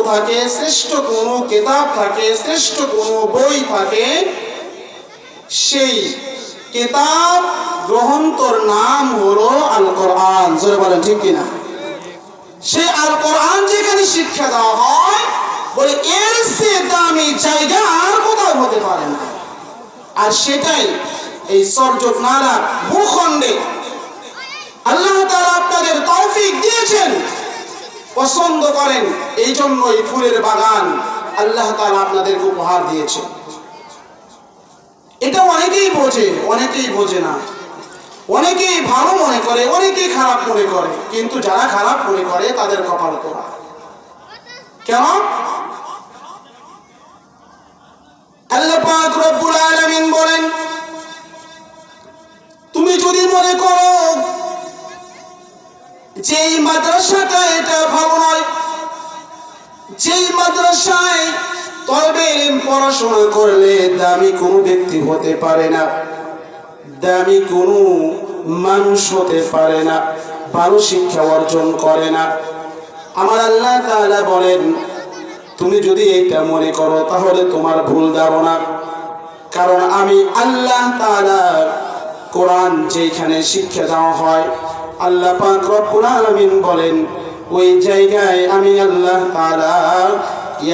থাকে, শ্রেষ্ঠ কোনো কিতাব থাকে, শ্রেষ্ঠ কোনো বই থাকে, সেই কিতাব গ্রন্থর নাম হলো আল কোরআন। জোরে বলেন ঠিক কিনা? সেই আল কোরআন যেখানে শিক্ষা দেওয়া হয়, বলে এর চেয়ে দামি জায়গা আর কোথাও হতে পারে না। আর সেটাই এই সরজক নালা ভূখণ্ডে আল্লাহ তাআলা আপনাদের তৌফিক দিয়েছেন, পছন্দ করেন, এই জন্য এই ফুলের বাগান আল্লাহ তাআলা আপনাদেরকে উপহার দিয়েছেন। এটা অনেকেই বোঝে, অনেকেই বোঝে না, অনেকেই ভালো মনে করে, অনেকেই খারাপ মনে করে, কিন্তু যারা খারাপ মনে করে তাদের কপাল পোড়া। কেন? আল্লাহ পাক রব্বুল আলামিন বলেন, তুমি যদি মনে করো যে এই মাদ্রাসাটা এটা ভালো নয়, যেই মাদ্রাসায় তলবে ইলম পড়াশোনা করলে দামি কোনো ব্যক্তি হতে পারে না, দামি কোনো মানুষ হতে পারে না, ভালো শিক্ষা অর্জন করে না, আমার আল্লাহ তাআলা বলেন তুমি যদি এটা মনে করো তাহলে তোমার ভুল ধারণা। কারণ আমি আল্লাহ তাআলা কোরআন যেখানে শিক্ষা দেওয়া হয়, আল্লাহ পাক রব্বুল আলামিন বলেন ওই জায়গায় আমি আল্লাহ তাআলা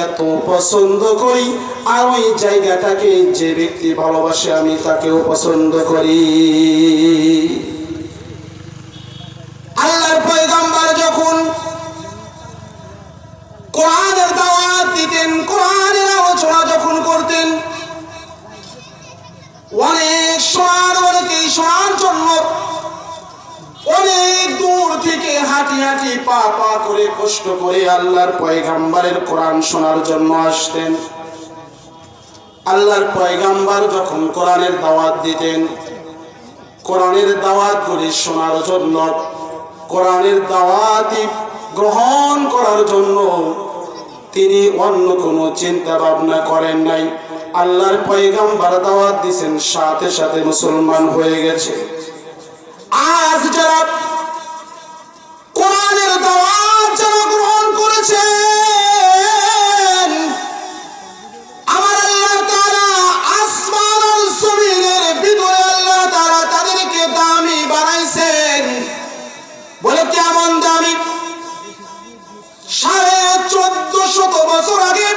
এত পছন্দ করি, আর ওই জায়গাটাকে যে ব্যক্তি ভালোবাসে আমি তাকেও পছন্দ করি। আল্লাহর পয়গম্বর যখন কোরআনের দাওয়াত দিতেন, কোরআনের আলোচনা যখন করতেন, অনেকেই শোনার জন্য অনেক দূর থেকে হাঁটি হাঁটি পা পা করে কষ্ট করে আল্লাহর পয়গম্বরের কোরআন শোনার জন্য আসতেন। আল্লাহর পয়গম্বর যখন কোরআনের দাওয়াত দিতেন, কোরআনের দাওয়াত করে শোনার জন্য, কোরআনের দাওয়াত গ্রহণ করার জন্য তিনি অন্য কোনো চিন্তা ভাবনা করেন নাই। আল্লাহর পয়গম্বর দাওয়াত দিয়েছেন, সাথে সাথে মুসলমান হয়ে গেছে। আজ যারা কোরআনের দাওয়াত যারা গ্রহণ করেছেন, আমার আল্লাহ তাআলা আসমান আর জমিনের ভিতরে আল্লাহ তাআলা তাদেরকে দামি বানাইছেন। বলে কেমন দামি? 1450 বছর আগে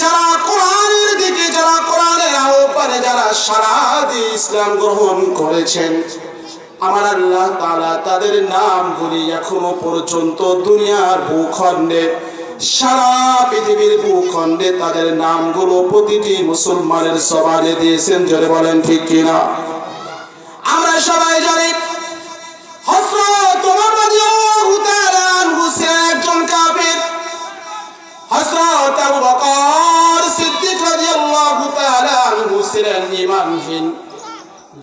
যারা কোরআনের দিকে, যারা কোরআনের আহ্বানে যারা সাড়া দিয়ে ইসলাম গ্রহণ করেছেন, আমার আল্লাহ তাআলা তাদের নামগুলি এখনো পর্যন্ত দুনিয়ার ভূখণ্ডে, সারা পৃথিবীর ভূখণ্ডে তাদের নামগুলো প্রতিটি মুসলমানের জবানে দিয়েছেন। জোরে বলেন ঠিক কিনা? আমরা সবাই জানি হযরত ওমর রাদিয়াল্লাহু তাআলা আনহু ছিলেন একজন কাফির, হযরত আবু বকর সিদ্দিক রাদিয়াল্লাহু তাআলা আনহু ছিলেন ঈমানহীন।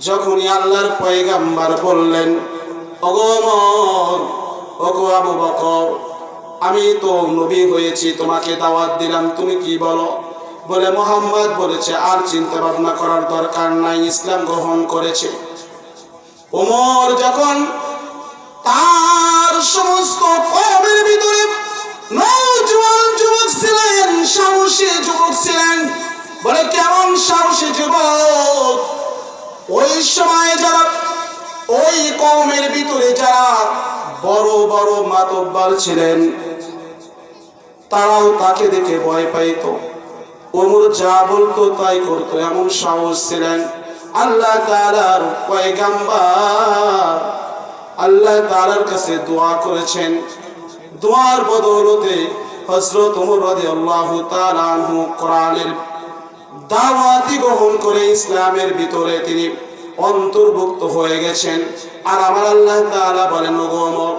যখনই আল্লাহর পয়গম্বর বললেন, ওগো ওমর, ওগো আবু বকর, আমি তো নবী হয়েছি, তোমাকে দাওয়াত দিলাম, তুমি কি বলো? বলে মুহাম্মদ বলেছে, আর চিন্তা ভাবনা করার দরকার নাই, ইসলাম গ্রহণ করেছে। ওমর যখন তার সমস্ত কওমের ভিতরে নওজোয়ান যুবক ছিলেন, সাহসী যুবক ছিলেন। বলে কেমন সাহসী যুবক? ওই সময় যারা ওই কওমের ভিতরে যারা বড় বড় মাতব্বর ছিলেন, তারাও তাকে দেখে ভয় পাইত। ওমর যা বলতো তাই করতো, এমন সাহস ছিলেন। আল্লাহ তাআলার পয়গম্বর আল্লাহ তাআলার কাছে দোয়া করেছেন, দোয়ার বদৌলতে হযরত ওমর রাদিয়াল্লাহু তাআলা আনহু কোরআনের দাওয়াত গ্রহণ করে ইসলামের ভিতরে তিনি অন্তর্ভুক্ত হয়ে গেছেন। আর আমার আল্লাহ তাআলা বলেন, ওগো ওমর,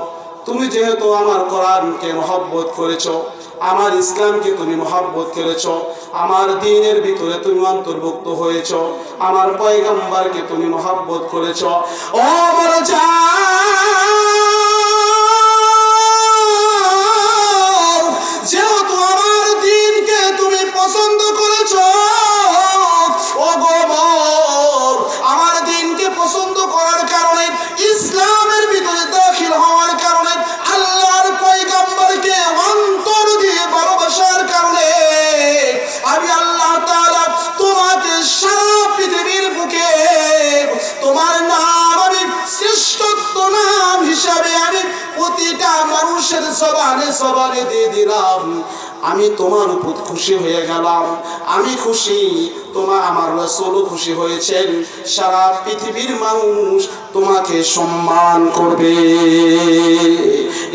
তুমি যেহেতু আমার কোরআনকে মহব্বত করেছো, আমার ইসলামকে তুমি মহব্বত করেছো, আমার দ্বীনের ভিতরে তুমি অন্তর্ভুক্ত হয়েছো, আমার পয়গম্বরকে তুমি মহব্বত করেছো, ও বড় যেহেতু আমার দ্বীনকে তুমি পছন্দ করেছো, ও গোবর, আমার দ্বীনকে পছন্দ করার কারণে, ইসলামের ভিতরে দাখিল হওয়ার কারণে আল্লাহর পয়গম্বরকে অন্তর দিয়ে ভালোবাসা দিয়ে দিলাম, আমি তোমার উপর খুশি হয়ে গেলাম, আমি খুশি, আমার রাসূলও খুশি হয়েছেন, সারা পৃথিবীর মানুষ তোমাকে সম্মান করবে।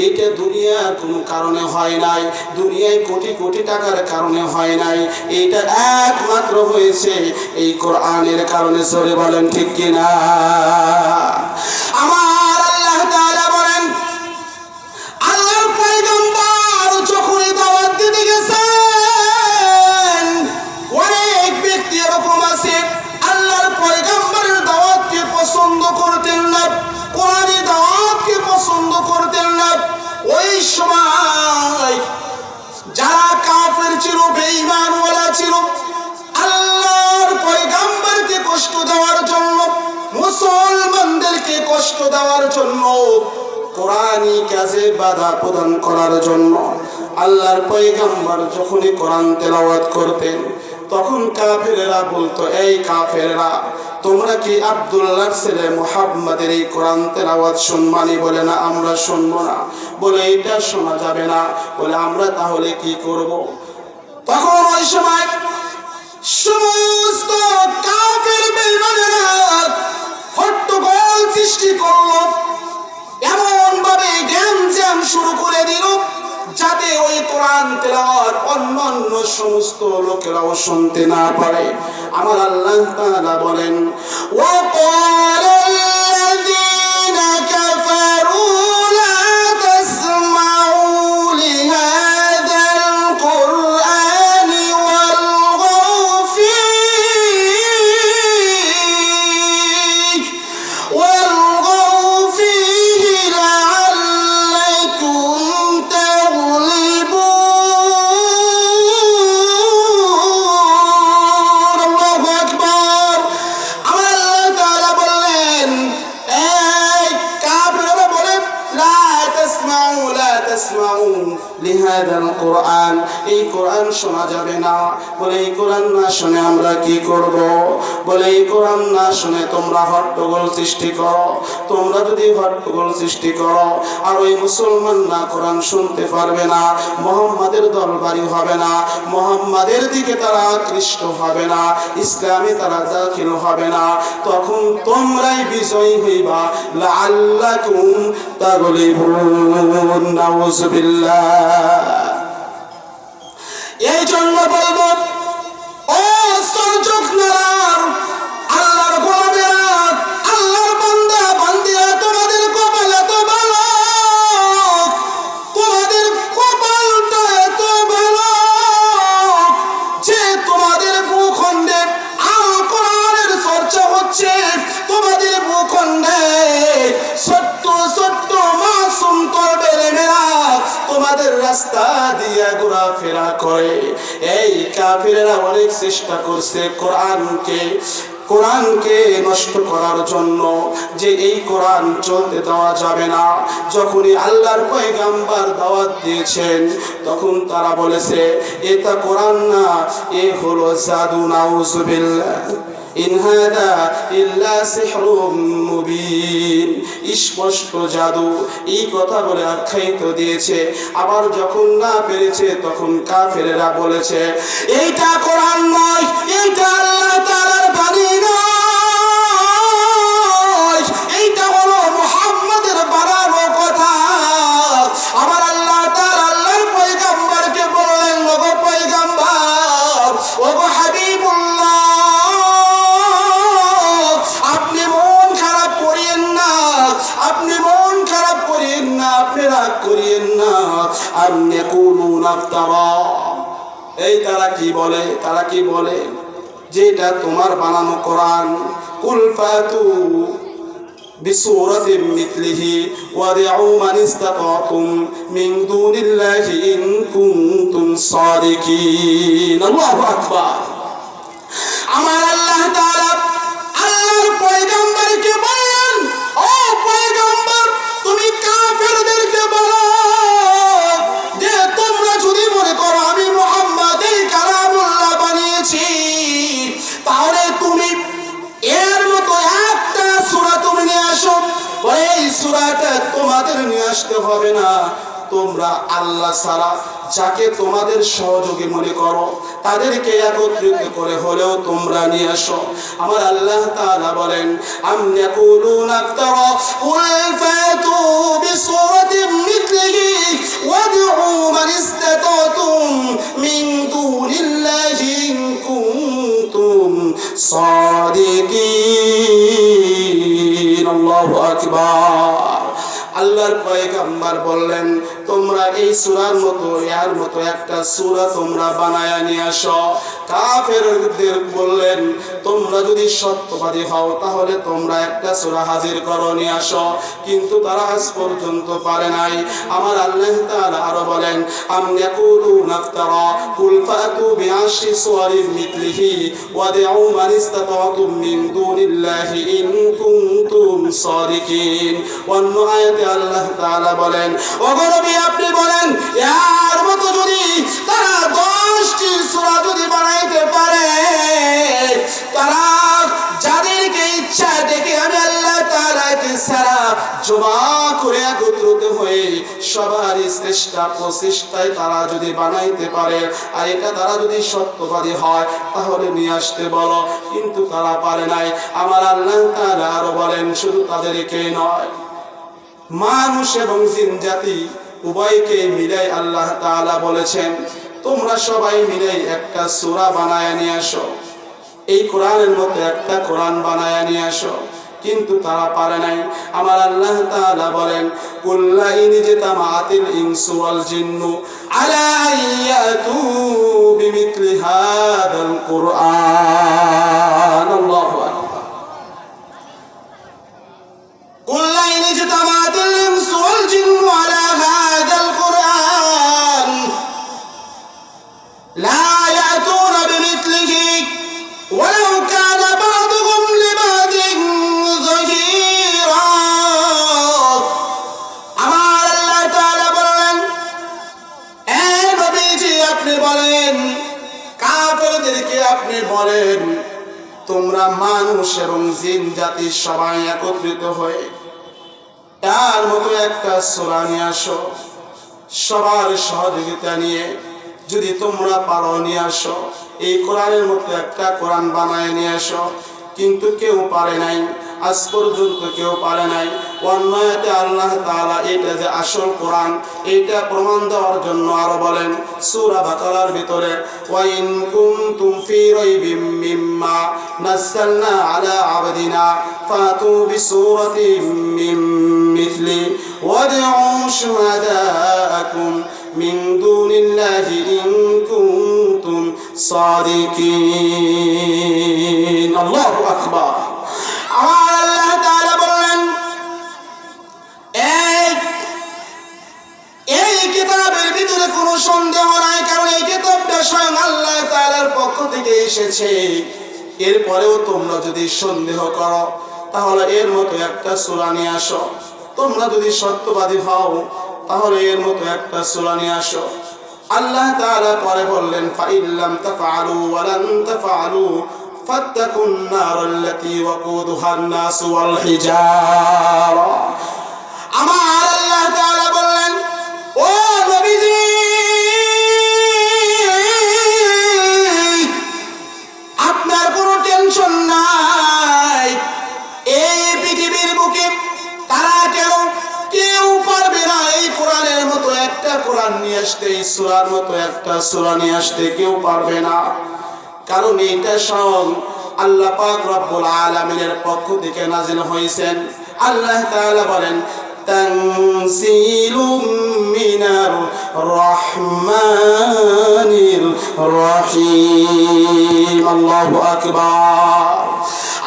এটা দুনিয়ার কোনো কারণে হয় নাই, দুনিয়ায় কোটি কোটি টাকার কারণে হয় নাই, এটা একমাত্র হয়েছে এই কোরআনের কারণে। সরে বলেন ঠিক কিনা? আমার আল্লাহ তাআলা বলেন, আল্লাহর পয়গম্বর যখন দাওয়াত দিতে গেছেন, অনেক ব্যক্তি এরকম আছে আল্লাহর পয়গম্বরের দাওয়াতকে পছন্দ করতেন না, কোরআনের দাওয়াতকে পছন্দ করতেন না। ওই সময় যারা কাফের ছিল, বেঈমানওয়ালা ছিল, আল্লাহর পয়গম্বরকে কষ্ট দেওয়ার জন্য, মুসলমানদেরকে কষ্ট দেওয়ার জন্য, কোরআনী কাজে বাধা প্রদান করার জন্য আল্লাহর পয়গম্বর যখনই কোরআন তেলাওয়াত করতেন, তখন কাফেরেরা বলতো, এই কাফেরেরা, তোমরা কি আব্দুল্লাহর ছেলে মুহাম্মাদের এই কোরআন তেলাওয়াত শুনবানি? বলে না, আমরা শুনবো না। বলে এটা শোনা যাবে না। বলে আমরা তাহলে কি করব? তখন ওই সময় সমস্ত কাফের বেঈমানেরা হট্টগোল সৃষ্টি করলো, এমন ভাবে গ্যাঞ্জাম শুরু করে দিল যাতে ওই কোরআন তেলাওয়াত অন্যান্য সমস্ত লোকেরাও শুনতে না পারে। আমার আল্লাহ তাআলা বলেন, ওয়াকালাল্লাযীনা কাফারু লা তাসমাউ লিহাযাল কুরআনি ওয়ালগাউ ফীহি লাআল্লাকুম তাগলিবুন। আল্লাহু আকবার। আমার আল্লাহ তাআলা বললেন, এই কাফেররা বলে, লা তাসমাউ লিহাযাল কুরআন, এই কোরআন শোনা যাবে না। বলে এই কোরআন না শুনে আমরা কি করব? বলে এই কোরআন না শুনে তোমরা হট্টগোল সৃষ্টি করো। তোমরা যদি হট্টগোল সৃষ্টি করো আর ওই মুসলমান না কোরআন শুনতে পারবে না, মুহাম্মাদের দরবারি হবে না, মুহাম্মাদের দিকে তারা আকৃষ্ট হবে না, ইসলামে তারা দাখিল হবে না, তখন তোমরাই বিজয়ী হইবা। লাআল্লাকুম তাগলিবুন। নাউযুবিল্লাহ। এই জন্য বলবো, ও সরজকনার আল্লাহর গোলামেরা, আল্লাহর বান্দা বান্দিরা, তোমাদের কপাল এত ভালো, তোমাদের কপালটা এত ভালো যে তোমাদের ভূখণ্ডে আল কোরআনের চর্চা হচ্ছে, তোমাদের ভূখণ্ডে ছোট্ট ছোট্ট মাসুম তরবেলেমেরা তোমাদের রাস্তা দিয়ে ঘোরাফেরা করে। এই কাফিরেরা অনেক চেষ্টা করছে কোরআনকে নষ্ট করার জন্য, যে এই কোরআন চলতে দেওয়া যাবে না। যখনই আল্লাহর পয়গম্বর দাওয়াত দিয়েছেন, তখন তারা বলেছে, এটা কোরআন না, এ হলো জাদু। নাউযুবিল্লাহ। ইন হাদা ইল্লা সিহরুম মুবিন, স্পষ্ট জাদু। এই কথা বলে আখ্যায়িত দিয়েছে। আবার যখন না পেরেছে, তখন কাফেরেরা বলেছে, এইটা কোরআন নয়, এইটা আল্লাহ তাআলার বাণী নয়, এইটা হলো মুহাম্মাদের বানানো কথা। আমার আল্লাহ তাআলা আল্লাহর পয়গম্বরকে বললেন, ওগো পয়গম্বর, ওগো হাবিবুল্লাহ, আপনি মন খারাপ করিয়েন না, আপনি মন খারাপ করিয়েন না, আপনি রাগ করিয়েন না। আপনি কুলুন আফতারা, এই তারা কি বলে? তারা কি বলে যে এটা তোমার বানানো কোরআন। কুল ফাতু বিসূরাতিন মিথলিহি ওয়াদউ মান ইসতাতাতুম মিন দুনিল্লাহি ইন কুনতুম সাদিকিন। আল্লাহু আকবার। আমার আল্লাহ তাআলা আল্লাহর পয়গম্বরকে বলেন, ও পয়গম্বর, তুমি কাফেরদেরকে বলো যে তোমরা যদি মনে করো আমি মুহাম্মদ এই কালামুল্লাহ বানিয়েছি, তাহলে তুমি এর মতো একটা সূরা তুমি নিয়ে আসো। এই সূরাটা তোমাদের নিয়ে আসতে হবে না, তোমরা আল্লাহ ছাড়া যাকে তোমাদের সহযোগী মনে করো তাদেরকে একত্রিত করে হলেও তোমরা নিয়ে আসো। আমার আল্লাহ তাআলা বলেন, আম ইয়াকুলুনা ইফতারা কুল ফাতু বিসূরাতিন মিথলিহি ওয়াদউ মান ইসতাতাতুম মিন দুনিল্লাহি ইন কুনতুম সাদিকিন। আল্লাহু আকবার। আল্লাহর পয়গম্বর বললেন, তোমরা এই সূরার মতো এর মতো একটা সূরা তোমরা বানায়া নিয়ে আসো। কাফেরদের বললেন, তোমরা যদি সত্যবাদী হও তাহলে তোমরা একটা সূরা হাজির করো নিয়ে আসো, কিন্তু তারা আজ পর্যন্ত পারে নাই। আমার আল্লাহ তাআলা আরো বলেন, আম ইয়াকুলুনা ইফতারা কুল ফাতু বিআশরি সুওয়ারিন মিথলিহি ওয়াদউ মান ইসতাতাতুম মিন দুনিল্লাহি ইন কুনতুম সাদিকিন। অন্য আয়াতে আল্লাহ তাআলা বলেন, ওগো নবী আপনি বলেন, এর মতো যদি তারা 10টি সূরা যদি বানাইতে পারে, তারা যাদেরকে ইচ্ছা দেখে আমি আল্লাহ তাআলাকে সারা জমা করে একত্রিত হয়ে সবার চেষ্টা প্রচেষ্টায় তারা যদি বানাইতে পারে, আর এটা তারা যদি সত্যবাদী হয় তাহলে নিয়ে আসতে বলো, কিন্তু তারা পারে নাই। আমার আল্লাহ তাআলা আরো বলেন, শুধু তাদেরকেই নয়, মানুষ এবং জিন জাতি উভয়কে মিলাই আল্লাহ তাআলা বলেছেন, তোমরা সবাই মিলে একটা সূরা বানায় নিয়ে আসো, এই কোরআনের মতো একটা কোরআন বানায় নিয়ে আসো, কিন্তু তারা পারে নাই। আমার আল্লাহ তাআলা বলেন, কুল্লা ইন জাতামাতিল ইনসু ওয়াল জিন্নু আলা আইয়াতু বিমিথলি হাদাল কুরআন। আল্লাহু আকবার। কুল্লা ইন জাতামাতিল ইনসু ওয়াল জিন্নু আলা হাদাল কুরআন লা ইয়াতুনা বিমিথলিহি ওয়ালাউ কানা বা'দুহুম লিবা'দিন যাহিরা। আমার আল্লাহ তাআলা বলেন, এ নবীজি আপনি বলেন, কাফেরদেরকে আপনি বলেন, তোমরা মানুষ এবং জিন জাতি সবাই একত্রিত হয়ে তার মতো একটা সূরা নিয়ে আসো, সবার সহযোগিতা নিয়ে যদি তোমরা পারো নিয়ে আসো, এই কোরআনের মতো একটা কোরআন বানায় নিয়ে আসো, কিন্তু কেউ পারে নাই, আজ পর্যন্ত কেউ পারে নাই। অন্যায়তে আল্লাহ তাআলা এটা যে আসল কোরআন এটা প্রমাণ দেওয়ার জন্য আরো বলেন সূরা বাকারার ভিতরে, ওয়া ইন কুনতুম ফি রাইবিম মিম্মা নাযালনা আলা আবদিনা ফাতু বিসূরাতিন মিন মিথলি ওয়াদউ শুহাদাআকুম মিন দুনিল্লাহি ইন কুনতুম সাদিকিন। আল্লাহু আকবার। আমার আল্লাহ তাআলা বলেন, এই কিতাবের ভিতরে কোনো সন্দেহ নাই, কারণ এই কিতাবটা স্বয়ং আল্লাহ তাআলার পক্ষ থেকে এসেছে। এরপরেও তোমরা যদি সন্দেহ করো তাহলে এর মতো একটা সূরা নিয়ে আসো, তোমরা যদি সত্যবাদী হও তাহলে এর মতো একটা সূরা নিয়ে আসো। আল্লাহ তাআলা পরে বললেন, ফাইল্লাম তাফআলু ওয়া লান তাফআলু ফাত্তাকুন নারাল্লাতী ওয়াকুদুহান নাস ওয়াল হিজারা। আমার আল্লাহ তাআলা বললেন, ও নবীজি আপনার কোনো টেনশন নাই, এই পৃথিবীর বুকে তারা কেউ পারবে না এই কোরআনের মতো একটা কোরআন নিয়ে আসতে, এই সূরার মতো একটা সূরা নিয়ে আসতে কেউ পারবে না, কারণ এটা স্বয়ং আল্লাহ পাক রব্বুল আলামিনের পক্ষ থেকে নাযিল হয়েছেন। আল্লাহ তাআলা বলেন, তানসিলুম মিনার রহমানির রহিম। আল্লাহু আকবার।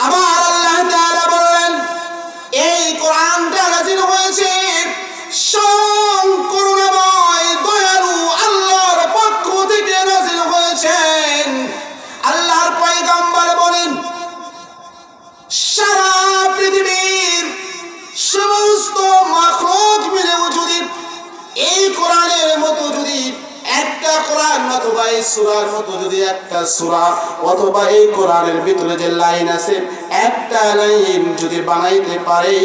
আবার আল্লাহ তাআলা বলেন, এই কোরআনটা নাযিল হয়েছে স্বয়ং করুণাময় দয়ালু আল্লাহর পক্ষ থেকে নাযিল হয়েছেন। আল্লাহর পয়গম্বর বলেন, সারা পৃথিবীর সমস্ত মাখলুক মিলেও যদি এই কোরআনের মতো যদি একটা কোরআন অথবা এই সূরার মতো যদি একটা সূরা অথবা এই কোরআনের ভিতরে যে লাইন আছে একটা লাইন যদি বানাইতে পারে,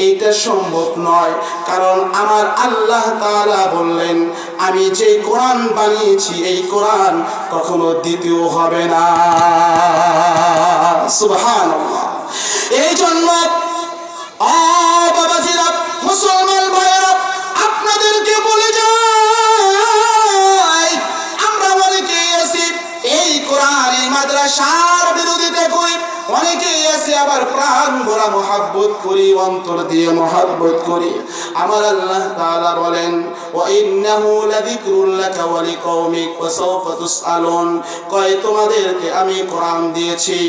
এইটা সম্ভব নয়। কারণ আমার আল্লাহ তাআলা বললেন, আমি যে কোরআন বানিয়েছি এই কোরআন কখনো দ্বিতীয় হবে না। সুবহানাল্লাহ। এই জন্য বাবাজিরা, মুসলমান ভাইয়েরা, আপনাদেরকে বলে যাই, আমরা অনেকেই আছি এই কোরআনের মাদ্রাসার বিরোধিতা করি, অনেকেই আছে আবার প্রাণ ভরা মহব্বত করি, অন্তর দিয়ে মহব্বত করি। আমার আল্লাহ তাআলা বলেন, ওয়া ইন্নাহু লাযিকরুল লাকা ওয়া লিকাওমিক ওয়া সাওফা তুসআলুন। কয় তোমাদেরকে আমি কোরআন দিয়েছি,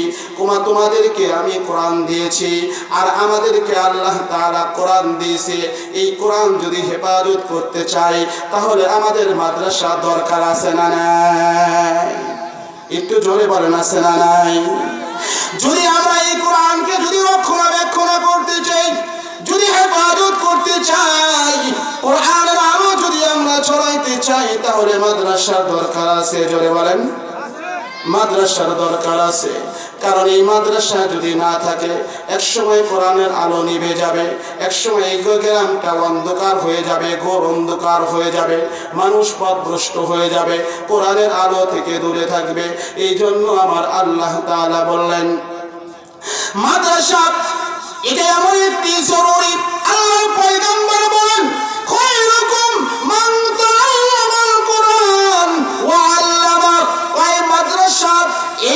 তোমাদেরকে আমি কোরআন দিয়েছি, আর আমাদেরকে আল্লাহ তাআলা কোরআন দিয়েছে। এই কোরআন যদি হেফাজত করতে চাই তাহলে আমাদের মাদ্রাসা দরকার আছে না নাই? একটু জোরে বলেন, আছে না নাই? যদি আমরা এই কোরআনকে যদি রক্ষণাবেক্ষণ করতে চাই, যদি হেফাজত করতে চাই, কোরআনের আলো যদি আমরা ছড়াইতে চাই, তাহলে মাদ্রাসার দরকার আছে। জোরে বলেন, মাদ্রাসার দরকার আছে। কারণ এই মাদ্রাসা যদি না থাকে একসময় কোরআনের আলো নিভে যাবে, একসময় এই গ্রামটা অন্ধকার হয়ে যাবে, ঘোর অন্ধকার হয়ে যাবে, মানুষ পথভ্রষ্ট হয়ে যাবে, কোরআনের আলো থেকে দূরে থাকবে। এই জন্য আমার আল্লাহ তাআলা বললেন, মাদ্রাসা এটা এমন একটি জরুরি। আল্লাহর পয়গম্বর বলেন, খায়রুকুম মান তাআল্লামাল কোরআন ওয়া আল্লামা। ওই মাদ্রাসা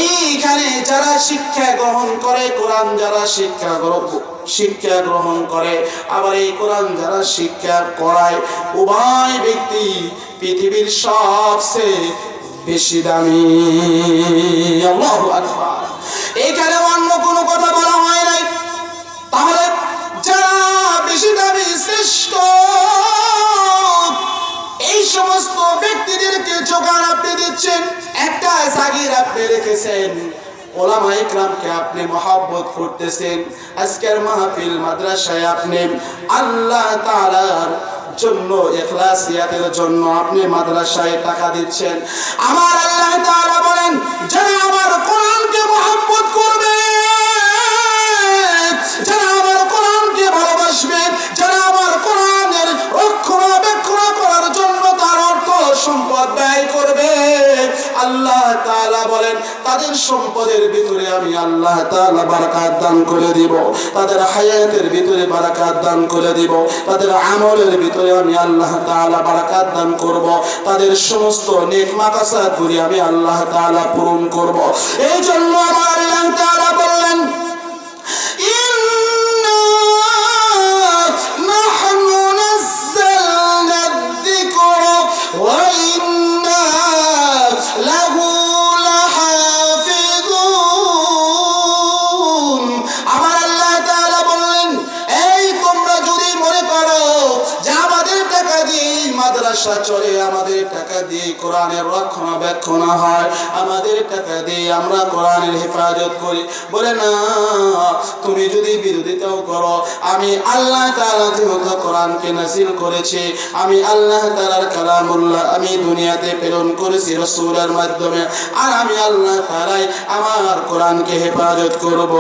এইখানে যারা শিক্ষা গ্রহণ করে, কোরআন যারা শিক্ষা গ্রহণ করে, আবার এই কোরআন যারা শিক্ষা করায়, উভয় ব্যক্তি পৃথিবীর সবচেয়ে বেশি দামি। আল্লাহু আকবার। এইখানে অন্য কোনো কথা বলা হয় নাই। তাহলে যারা বেশি দামি, শ্রেষ্ঠ, এই সমস্ত ব্যক্তিদেরকে যোগান আপনি দিচ্ছেন, একটা জাগির আপনি রেখেছেন, ওলামা ইকরামকে আপনি মহব্বত করতেছেন। আজকের মাহফিল মাদ্রাসায় আপনি আল্লাহ তাআলার জন্য, ইখলাসিয়াতের জন্য আপনি মাদ্রাসায় টাকা দিচ্ছেন। আমার আল্লাহ তাআলা বলেন, যারা আমার কোরআনকে মহব্বত করবে, যারা আমার কোরআনকে ভালোবাসবে, যারা আমার কোরআনের রক্ষণাবেক্ষণ করার জন্য তার অর্থ সম্পদ ব্যয় করবে, আল্লাহ তাআলা বলেন তাদের সম্পদের ভিতরে আমি আল্লাহ তাআলা বারাকাত দান করে দিব, তাদের হায়াতের ভিতরে বারাকাত দান করে দিব, তাদের আমলের ভিতরে আমি আল্লাহ তাআলা বারাকাত দান করব, তাদের সমস্ত নেক মাকাসাদগুলি আমি আল্লাহ তাআলা পূরণ করব। এই জন্য আমার আল্লাহ তাআলা বললেন, চলে, আমাদের টাকা দিয়ে কোরআনের রক্ষণাবেক্ষণ হয়, আমাদের টাকা দিয়ে আমরা কোরআনের হেফাজত করি, বলে না তুমি যদি বিরোধিতাও করো, আমি আল্লাহ তাআলা যেহেতু কোরআনকে নাযিল করেছি, আমি আল্লাহ তাআলার কালামুল্লাহ আমি দুনিয়াতে প্রেরণ করেছি রাসূলের মাধ্যমে, আর আমি আল্লাহ তাআলাই আমার কোরআনকে হেফাজত করব।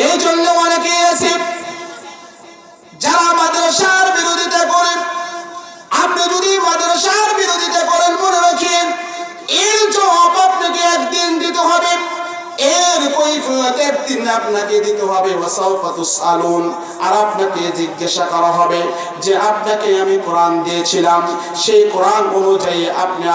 এই জন্য অনেকেই আছে যারা মাদ্রাসার বিরোধিতা করেন। আপনি যদি মাদ্রাসার বিরোধিতা করেন, মনে রাখেন এর জবাব আপনাকে একদিন দিতে হবে, এর কৈফিয়ত একদিন আপনাকে দিতে হবে। ওয়াসাউফা তুসআলুন। আর আপনাকে জিজ্ঞাসা করা হবে যে আপনাকে আমি কোরআন দিয়েছিলাম, সেই কোরআন অনুযায়ী আপনি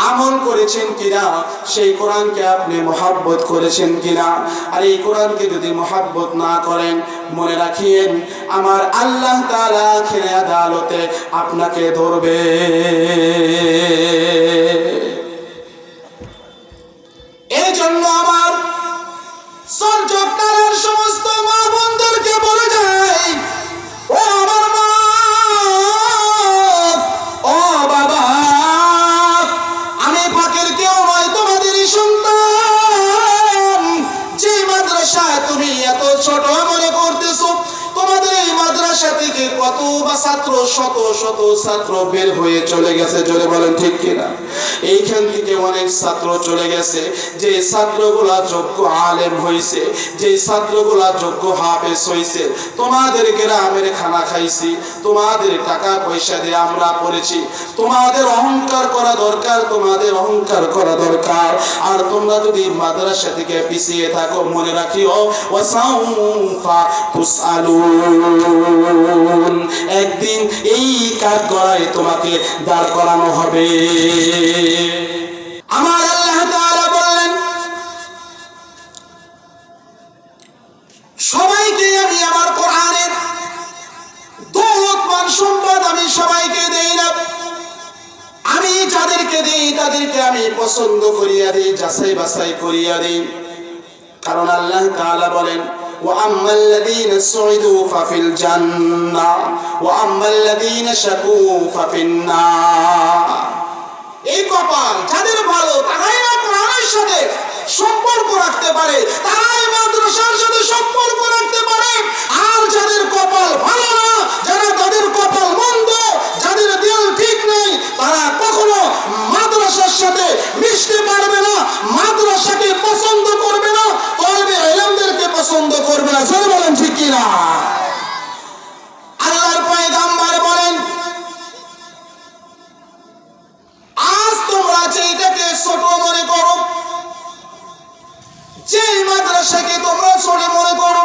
আমল করেছেন কিনা, সেই কোরআনকে আপনি মহব্বত করেছেন কিনা। আর এই কোরআনকে যদি মহব্বত না করেন, মনে রাখিয়েন আমার আল্লাহ তাআলা আখিরাতে আদালতে আপনাকে ধরবে। এই জন্য আমার সরজটার সমস্ত মা বোনদেরকে বলে যাই, ও আমার মা, ও বাবা, আমি পাকের কেউ নয়, তোমাদেরই সন্তান। যে মাদ্রাসা তুমি এত ছোট মনে করতেছো, তোমাদের এই মাদ্রাসা থেকে কত বা ছাত্র শত শত শত ছাত্র বের হয়ে চলে গেছে, জোরে বলেন ঠিক কিনা? এইখান থেকে অনেক ছাত্র চলে গেছে, যে ছাত্রগুলা যোগ্য আলেম হইছে, যে ছাত্রগুলা যোগ্য হাফেজ হইছে। তোমাদের গ্রামের খানা খাইছি, তোমাদের টাকা পয়সা দিয়ে আমরা পড়েছি, তোমাদের অহংকার করা দরকার, তোমাদের অহংকার করা দরকার। আর তোমরা যদি মাদ্রাসা থেকে পিছিয়ে থাকো, মনে রাখিও ওয়াসাউফা তুসআলুন, একদিন এই কাঠগড়ায় তোমাকে দাঁড় করানো হবে। আমার আল্লাহ তাআলা বললেন, সবাইকে আমি আমার কোরআনের দৌলতমান সম্পদ আমি সবাইকে দেই না, আমি যাদেরকে দেই তাদেরকে আমি পছন্দ করিয়া দিই, যাচাই বাছাই করিয়া দিই। কারণ আল্লাহ তাআলা বলেন, وَأَمَّا الَّذِينَ سُعِدُوا فَفِي الْجَنَّةِ وَأَمَّا الَّذِينَ شَقُوا فَفِي النَّارِ। এই কপাল যাদের ভালো, তারাই না কোরআনের সাথে সম্পর্ক রাখতে পারে, তারাই মাদ্রাসার সাথে সম্পর্ক রাখতে পারে। আর যাদের কপাল ভালো না, যারা তাদের কপাল মন্দ, যাদের দিল ঠিক নেই, তারা কখনো মাদ্রাসার সাথে মিশতে পারবে না, মাদ্রাসাকে পছন্দ করবে না, তলবে ইলমদেরকে পছন্দ করবে না। জোরে বলেন ঠিক কিনা? আল্লাহর পয়গম্বর বলেন, আজ তোমরা যেটাকে ছোট মনে করো, যেই মাদ্রাসাকে তোমরা ছোট মনে করো,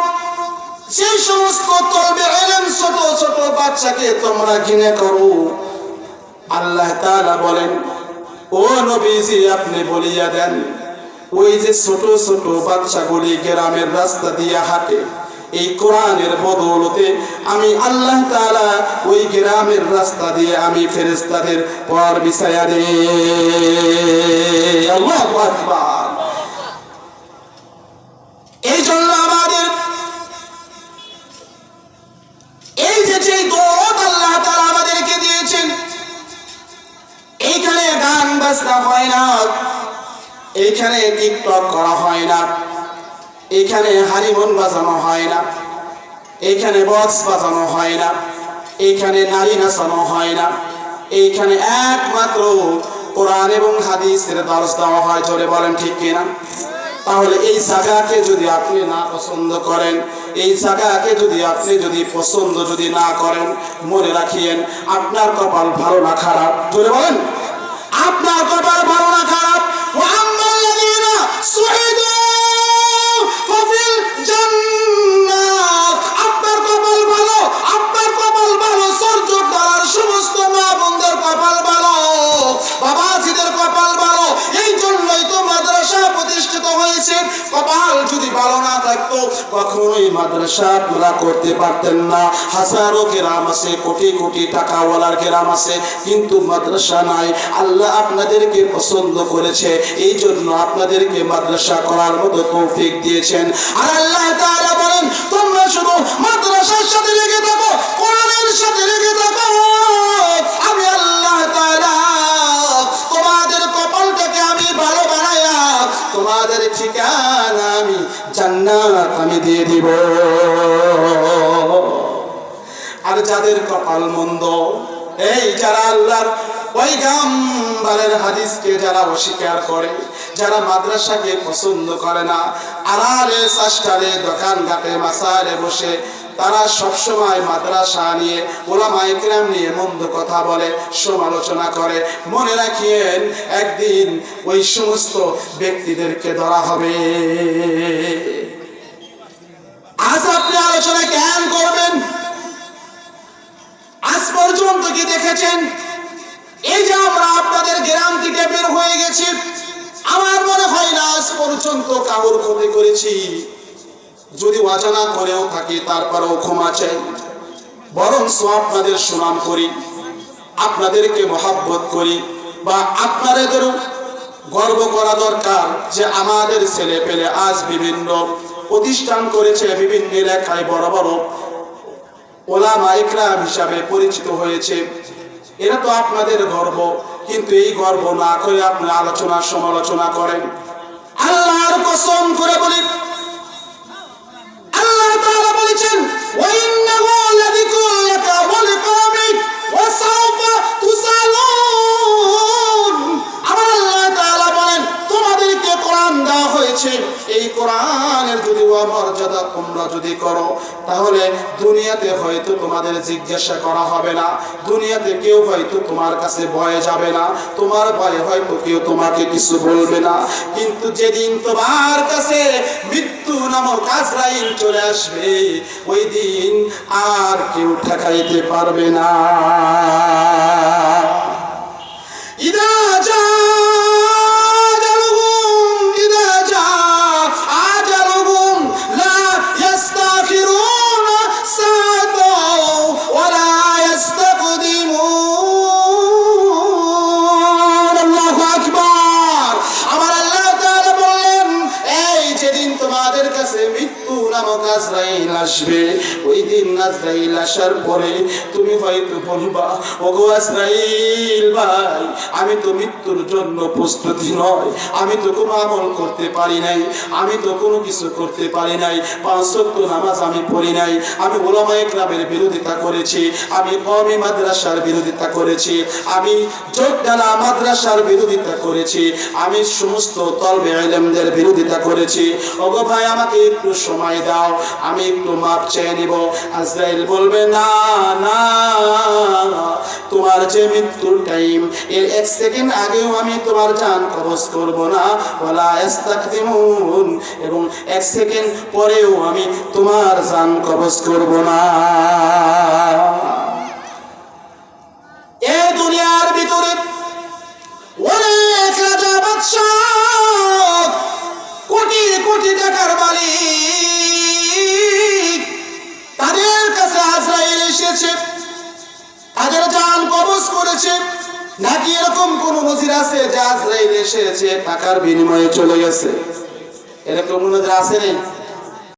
যে সমস্ত তলবে ইলম ছোট ছোট বাচ্চাকে তোমরা ঘৃণা করো, আল্লাহ তাআলা বলেন, ও নবীজি আপনি বলিয়া দেন, ওই যে ছোট ছোট বাচ্চাগুলি গ্রামের রাস্তা দিয়ে হাঁটে, এই কোরআনের বদৌলতে আমি আল্লাহ তাআলা ওই গ্রামের রাস্তা দিয়ে আমি ফেরেশতাদের পর বিছায়া দেই। আল্লাহু আকবার। এই জন্য আমাদের এই যে দৌলত আল্লাহ তাআলা আমাদেরকে দিয়েছেন, এইখানে গান বাজনা হয় না, এইখানে টিকটক করা হয় না, এইখানে হারিমন বাজানো হয় না, এইখানে বক্স বাজানো হয় না, এইখানে নারী নাচানো হয় না, এইখানে একমাত্র কোরআন এবং হাদিসের দর্শ দেওয়া হয়। জোরে বলেন ঠিক কিনা? তাহলে এই জায়গাকে যদি আপনি না পছন্দ করেন, এই জায়গাকে যদি আপনি পছন্দ না করেন, মনে রাখিয়েন আপনার কপাল ভালো না খারাপ। জোরে বলেন, আপনার কপাল ভালো না খারাপ। ওয়াম্মাল্লাযীনা সুইদু ফাফিল জান্নাত, আপনার কপাল ভালো, আপনার কপাল ভালো, সরজোর দ্বারার সমস্ত মা বোনদের কপাল ভালো, বাবাজিদের কপাল ভালো। এই জন্যই তো মাদ্রাসা প্রতিষ্ঠিত হয়েছে। কপাল যদি ভালো না থাকতো, কখনোই মাদ্রাসা আপনারা করতে পারতেন না। হাজারো গ্রাম আছে, কোটি কোটি টাকাওয়ালার গ্রাম আছে, কিন্তু মাদ্রাসা নাই। আল্লাহ আপনাদেরকে পছন্দ করেছে, এই জন্য আপনাদেরকে মাদ্রাসা করার মতো তৌফিক দিয়েছেন। আর আল্লাহ তাআলা বলেন, তোমরা শুধু মাদ্রাসার সাথে লেগে থাকো, কোরআনের সাথে লেগে থাকো, আমি আল্লাহ তাআলা তোমাদের কপালটাকে আমি ভালো বানায়া তোমাদের ঠিকানা আমি জান্নাত আমি দিয়ে দিব। আর যাদের কপাল মন্দ, এই যারা আল্লাহর পয়গম্বরের হাদিসকে যারা অস্বীকার করে, যারা মাদ্রাসাকে পছন্দ করে না, আড়ালে চাষটারে দোকান ঘাটে মাসারে বসে তারা সবসময় মাদ্রাসা নিয়ে, ওলামায়ে কিরাম নিয়ে মন্দ কথা বলে, সমালোচনা করে, মনে রাখিয়েন একদিন ওই সমস্ত ব্যক্তিদেরকে ধরা হবে। আজ আপনি আলোচনা কেন করবেন? আজ পর্যন্ত কি দেখেছেন? এই যে আমরা আপনাদের গ্রাম থেকে বের হয়ে গেছি, আমার মনে হয় না আজ পর্যন্ত কাউর ক্ষতি করেছি। যদি অজানা করেও থাকি তারপরেও ক্ষমা চাই, বরং আপনাদের সুনাম করি, আপনাদেরকে মহব্বত করি, বা আপনাদেরও গর্ব করা দরকার যে আমাদের ছেলে পেলে আজ বিভিন্ন প্রতিষ্ঠান করেছে, বিভিন্ন এলাকায় বড় বড় ওলামায়ে কিরাম হিসাবে পরিচিত হয়েছে। এরা তো আপনাদের গর্ব, কিন্তু এই গর্ব না করে আপনি আলোচনা সমালোচনা করেন। আল্লাহর কসম করে বলি, আল্লাহ তাআলা বলেছেন, ওয়া ইন্নাহু লাযিকরুন লাকা ওয়া লিকাওমিক ওয়াসাউফা তুসালুন। আমার আল্লাহ তাআলা বলেন তোমাদেরকে কোরআন দেওয়া হয়েছে, এই কোরআনের যদি মর্যাদা তোমরা যদি করো তাহলে দুনিয়াতে হয়তো তোমাদের জিজ্ঞাসা করা হবে না, দুনিয়াতে কেউ হয়তো তোমার কাছে ভয়ে যাবে না, তোমার ভয়ে হয়তো কেউ তোমাকে কিছু বলবে না, কিন্তু যেদিন তোমার কাছে মৃত্যু নামক আজরাইল চলে আসবে ওই দিন আর কেউ ঠেকাইতে পারবে না। ইদা জা আজরাইল আসবে, ওই দিন আজরাইল আসার পরে তুমি হয়তো বলবা ওগো আজরাইল ভাই আমি তো মৃত্যুর জন্য প্রস্তুতি নয়, আমি তো কোনো আমল করতে পারি নাই, আমি তো কোনো কিছু করতে পারি নাই, 5 ওয়াক্ত নামাজ আমি পড়ি নাই, আমি উলামায়ে কেরামের বিরোধিতা করেছি, আমি কওমি মাদ্রাসার বিরোধিতা করেছি, আমি যোগদানা মাদ্রাসার বিরোধিতা করেছি, আমি সমস্ত তলবে ইলমদের বিরোধিতা করেছি, ওগো ভাই আমাকে একটু সময় দাও, আমি একটু মাপ চেয়ে নিব। আজরাইল বলবে না না, তোমার যে মৃত্যুর টাইম এর 1 সেকেন্ড আগেও আমি তোমার জান কবজ করব না, ওয়ালা ইস্তাকদিমুন, এবং 1 সেকেন্ড পরেও আমি তোমার জান কবজ করব না। এই দুনিয়ার ভিতরে অনেক রাজা বাদশা কোটি কোটি টাকার মালিক তাদের কাছে আজরাইল এসেছে, তাদের জান কবজ করেছে, নাকি এরকম কোন নজির আছে যে আজরাইল এসেছে টাকার বিনিময়ে চলে গেছে? এরকম নজির আছে নেই?